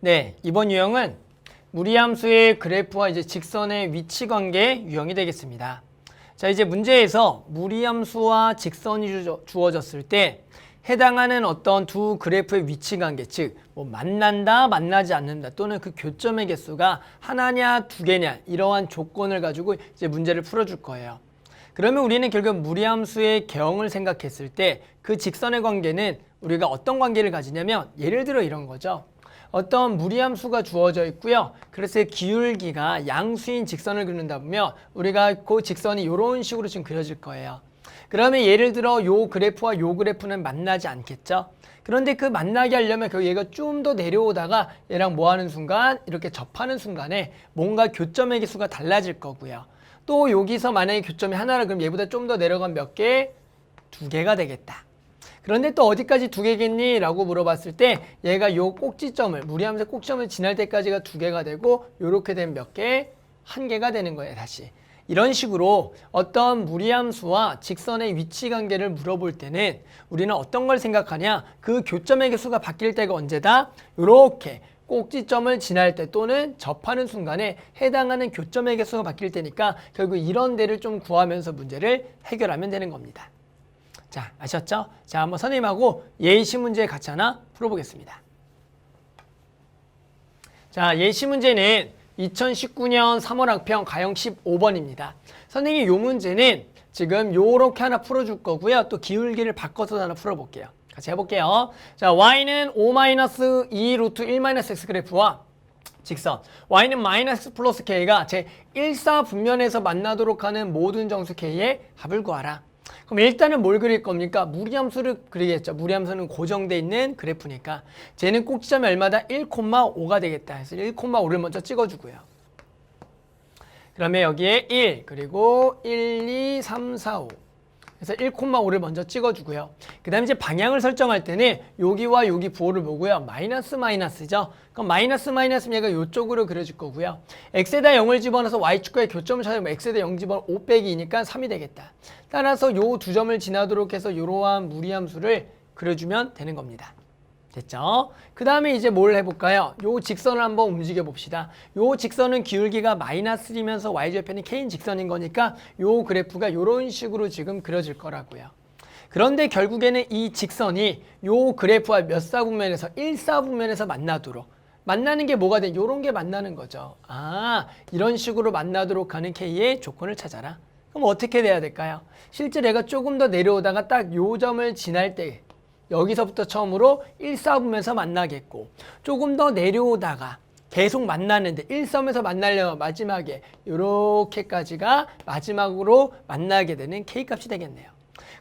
네, 이번 유형은 무리함수의 그래프와 이제 직선의 위치 관계 유형이 되겠습니다. 자, 이제 문제에서 무리함수와 직선이 주어졌을 때 해당하는 어떤 두 그래프의 위치 관계, 즉 뭐 만난다, 만나지 않는다 또는 그 교점의 개수가 하나냐, 두 개냐 이러한 조건을 가지고 이제 문제를 풀어줄 거예요. 그러면 우리는 결국 무리함수의 개형을 생각했을 때 그 직선의 관계는 우리가 어떤 관계를 가지냐면 예를 들어 이런 거죠. 어떤 무리함수가 주어져 있고요. 그래서 기울기가 양수인 직선을 그린다 보면 우리가 그 직선이 이런 식으로 지금 그려질 거예요. 그러면 예를 들어 요 그래프와 요 그래프는 만나지 않겠죠. 그런데 그 만나게 하려면 얘가 좀 더 내려오다가 얘랑 뭐 하는 순간 이렇게 접하는 순간에 뭔가 교점의 개수가 달라질 거고요. 또 여기서 만약에 교점이 하나라 그럼 얘보다 좀 더 내려가면 몇 개? 두 개가 되겠다. 그런데 또 어디까지 두 개겠니? 라고 물어봤을 때 얘가 요 꼭지점을 무리함수의 꼭지점을 지날 때까지가 두 개가 되고 요렇게 되면 몇 개? 한 개가 되는 거예요. 다시. 이런 식으로 어떤 무리함수와 직선의 위치 관계를 물어볼 때는 우리는 어떤 걸 생각하냐? 그 교점의 개수가 바뀔 때가 언제다? 요렇게 꼭지점을 지날 때 또는 접하는 순간에 해당하는 교점의 개수가 바뀔 때니까 결국 이런 데를 좀 구하면서 문제를 해결하면 되는 겁니다. 자, 아셨죠? 자, 한번 선생님하고 예시 문제 같이 하나 풀어보겠습니다. 자, 예시 문제는 2019년 3월 학평 가형 15번입니다. 선생님이 요 문제는 지금 요렇게 하나 풀어줄 거고요. 또 기울기를 바꿔서 하나 풀어볼게요. 같이 해볼게요. 자, y는 5-2 루트 1-x 그래프와 직선 y는 -x 플러스 k가 제 1사분면에서 만나도록 하는 모든 정수 k의 합을 구하라. 그럼 일단은 뭘 그릴 겁니까? 무리함수를 그리겠죠. 무리함수는 고정되어 있는 그래프니까 쟤는 꼭지점이 얼마다? 1,5가 되겠다. 그래서 1,5를 먼저 찍어주고요. 그러면 여기에 1 그리고 1, 2, 3, 4, 5 그래서 1,5를 먼저 찍어주고요. 그 다음에 이제 방향을 설정할 때는 여기와 여기 부호를 보고요. 마이너스죠. 그럼 마이너스 얘가 이쪽으로 그려줄 거고요. x에다 0을 집어넣어서 y축과의 교점을 찾으면 x에다 0 집어넣어 5 빼기 2니까 3이 되겠다. 따라서 요 두 점을 지나도록 해서 이러한 무리함수를 그려주면 되는 겁니다. 됐죠? 그 다음에 이제 뭘 해볼까요? 요 직선을 한번 움직여 봅시다. 요 직선은 기울기가 -3이면서 y절편이 k인 직선인 거니까 요 그래프가 요런 식으로 지금 그려질 거라고요. 그런데 결국에는 이 직선이 요 그래프와 몇 사분면에서 1사분면에서 만나도록 만나는 게 뭐가 돼? 요런 게 만나는 거죠. 아, 이런 식으로 만나도록 하는 k의 조건을 찾아라. 그럼 어떻게 돼야 될까요? 실제 얘가 조금 더 내려오다가 딱 요 점을 지날 때 여기서부터 처음으로 1사분면에서 만나겠고 조금 더 내려오다가 계속 만나는데 1섬에서 만나려면 마지막에 이렇게까지가 마지막으로 만나게 되는 K값이 되겠네요.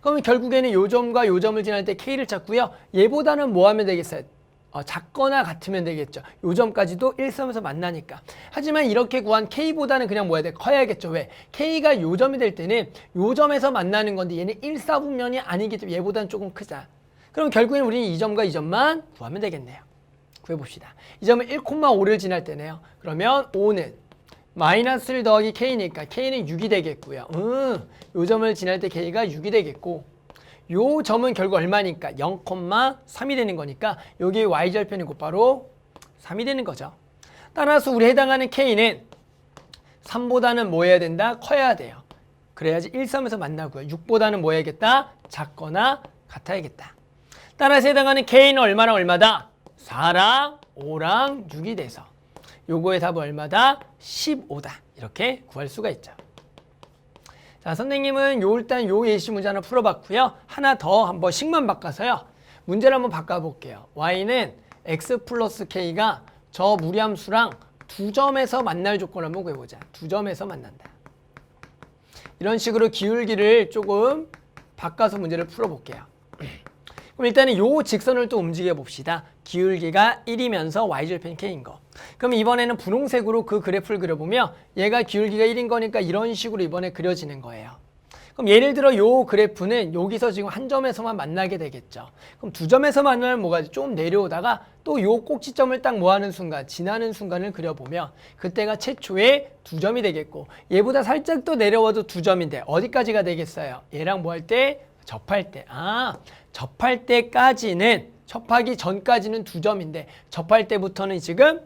그러면 결국에는 요 점과 요 점을 지날 때 K를 찾고요. 얘보다는 뭐 하면 되겠어요? 작거나 같으면 되겠죠. 요 점까지도 1섬에서 만나니까. 하지만 이렇게 구한 K보다는 그냥 뭐야 돼? 커야겠죠. 왜? K가 요 점이 될 때는 요 점에서 만나는 건데 얘는 1사분면이 아니기 때문에 얘보다는 조금 크자. 그럼 결국에는 우리는 이 점과 이 점만 구하면 되겠네요. 구해봅시다. 이 점은 1,5를 지날 때네요. 그러면 5는 마이너스 1 더하기 k니까 k는 6이 되겠고요. 요 점을 지날 때 k가 6이 되겠고 요 점은 결국 얼마니까 0,3이 되는 거니까 여기 y절편이 곧바로 3이 되는 거죠. 따라서 우리 해당하는 k는 3보다는 뭐 해야 된다? 커야 돼요. 그래야지 1,3에서 만나고요. 6보다는 뭐 해야겠다? 작거나 같아야겠다. 따라서 해당하는 k는 얼마랑 얼마다? 4랑 5랑 6이 돼서 요거의 답은 얼마다? 15다. 이렇게 구할 수가 있죠. 자, 선생님은 일단 요 예시 문제 하나 풀어봤고요. 하나 더 한 번씩만 바꿔서요. 문제를 한번 바꿔볼게요. y는 x 플러스 k가 저 무리함수랑 두 점에서 만날 조건을 한번 구해보자. 두 점에서 만난다. 이런 식으로 기울기를 조금 바꿔서 문제를 풀어볼게요. 그럼 일단은 요 직선을 또 움직여 봅시다. 기울기가 1이면서 y절편 k인 거. 그럼 이번에는 분홍색으로 그 그래프를 그려보면 얘가 기울기가 1인 거니까 이런 식으로 이번에 그려지는 거예요. 그럼 예를 들어 요 그래프는 여기서 지금 한 점에서만 만나게 되겠죠. 그럼 두 점에서 만나면 뭐가 좀 내려오다가 또 요 꼭지점을 딱 뭐하는 순간, 지나는 순간을 그려보면 그때가 최초의 두 점이 되겠고 얘보다 살짝 더 내려와도 두 점인데 어디까지가 되겠어요? 얘랑 뭐 할 때? 접할 때. 접할 때까지는 접하기 전까지는 2점인데 접할 때부터는 지금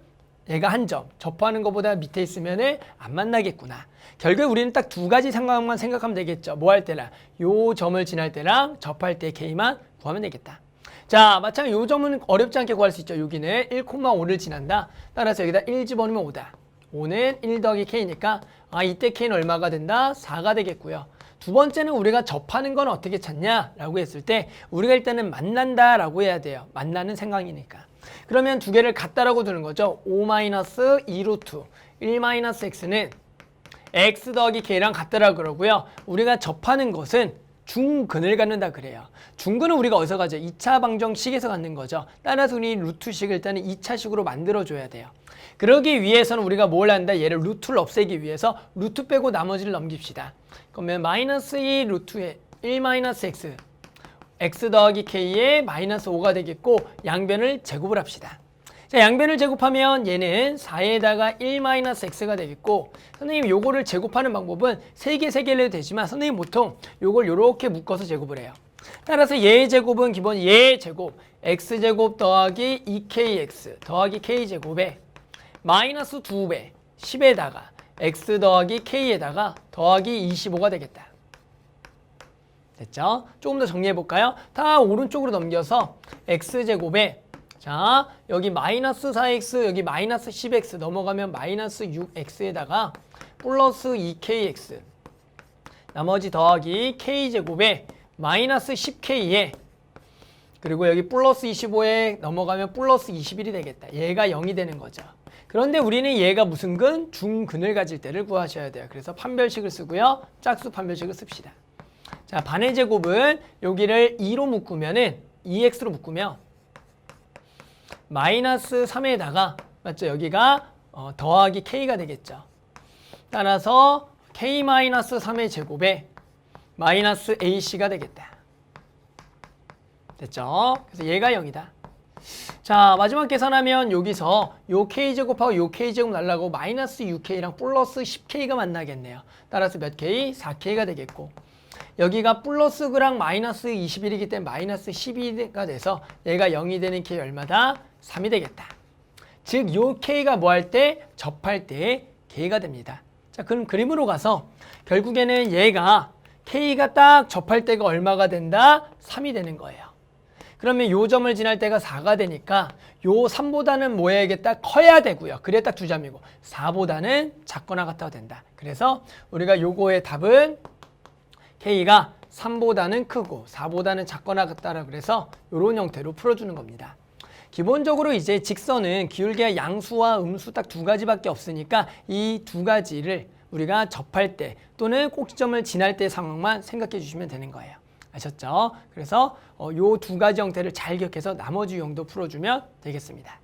얘가 1점. 접하는 것보다 밑에 있으면 안 만나겠구나. 결국에 우리는 딱 2가지 상황만 생각하면 되겠죠. 뭐 할 때랑 요 점을 지날 때랑 접할 때 K만 구하면 되겠다. 자, 마찬가지로 요 점은 어렵지 않게 구할 수 있죠. 여기는 1,5를 지난다. 따라서 여기다 1 집어넣으면 5다. 5는 1 더하기 K니까 이때 K는 얼마가 된다? 4가 되겠고요. 두 번째는 우리가 접하는 건 어떻게 찾냐라고 했을 때 우리가 일단은 만난다라고 해야 돼요. 만나는 생각이니까. 그러면 두 개를 같다라고 두는 거죠. 5-2 루트 1-x는 x 더하기 k랑 같다라고 그러고요. 우리가 접하는 것은 중근을 갖는다 그래요. 중근은 우리가 어디서 가죠? 2차 방정식에서 갖는 거죠. 따라서 우리 루트식을 일단은 2차식으로 만들어줘야 돼요. 그러기 위해서는 우리가 뭘 한다? 얘를 루트를 없애기 위해서 루트 빼고 나머지를 넘깁시다. 그러면 -2 루트에 1-x x 더하기 k에 -5가 되겠고 양변을 제곱을 합시다. 자, 양변을 제곱하면 얘는 4에다가 1-x가 되겠고 선생님 요거를 제곱하는 방법은 3개를 해도 되지만 선생님 보통 요걸 요렇게 묶어서 제곱을 해요. 따라서 얘의 제곱은 기본 얘의 제곱 x제곱 더하기 2kx 더하기 k제곱에 -2배 10에다가 x 더하기 k에다가 더하기 25가 되겠다. 됐죠? 조금 더 정리해 볼까요? 다 오른쪽으로 넘겨서 x제곱에 자 여기 -4x 여기 -10x 넘어가면 -6x에다가 플러스 2kx 나머지 더하기 k제곱에 -10k에 그리고 여기 플러스 25에 넘어가면 플러스 21이 되겠다. 얘가 0이 되는 거죠. 그런데 우리는 얘가 무슨 근? 중근을 가질 때를 구하셔야 돼요. 그래서 판별식을 쓰고요. 짝수 판별식을 씁시다. 자, 반의 제곱은 여기를 2로 묶으면은 2x로 묶으면 -3에다가 맞죠? 여기가 더하기 k가 되겠죠. 따라서 k-3의 제곱에 -ac가 되겠다. 됐죠? 그래서 얘가 0이다. 자, 마지막 계산하면 여기서 요 k제곱하고 요 k제곱 날라고 -6k랑 플러스 10k가 만나겠네요. 따라서 몇 k? 4k가 되겠고 여기가 플러스 그랑 -21이기 때문에 -12가 돼서 얘가 0이 되는 k 얼마다? 3이 되겠다. 즉 요 k가 뭐 할 때? 접할 때 k가 됩니다. 자, 그럼 그림으로 가서 결국에는 얘가 k가 딱 접할 때가 얼마가 된다? 3이 되는 거예요. 그러면 요 점을 지날 때가 4가 되니까 요 3보다는 뭐 해야겠다? 커야 되고요. 그래 딱 2점이고 4보다는 작거나 같아도 된다. 그래서 우리가 요거의 답은 K가 3보다는 크고 4보다는 작거나 같다라 그래서 요런 형태로 풀어주는 겁니다. 기본적으로 이제 직선은 기울기가 양수와 음수 딱 2가지밖에 없으니까 이 2가지를 우리가 접할 때 또는 꼭지점을 지날 때 상황만 생각해 주시면 되는 거예요. 아셨죠? 그래서 요 2가지 형태를 잘 기억해서 나머지 유형도 풀어주면 되겠습니다.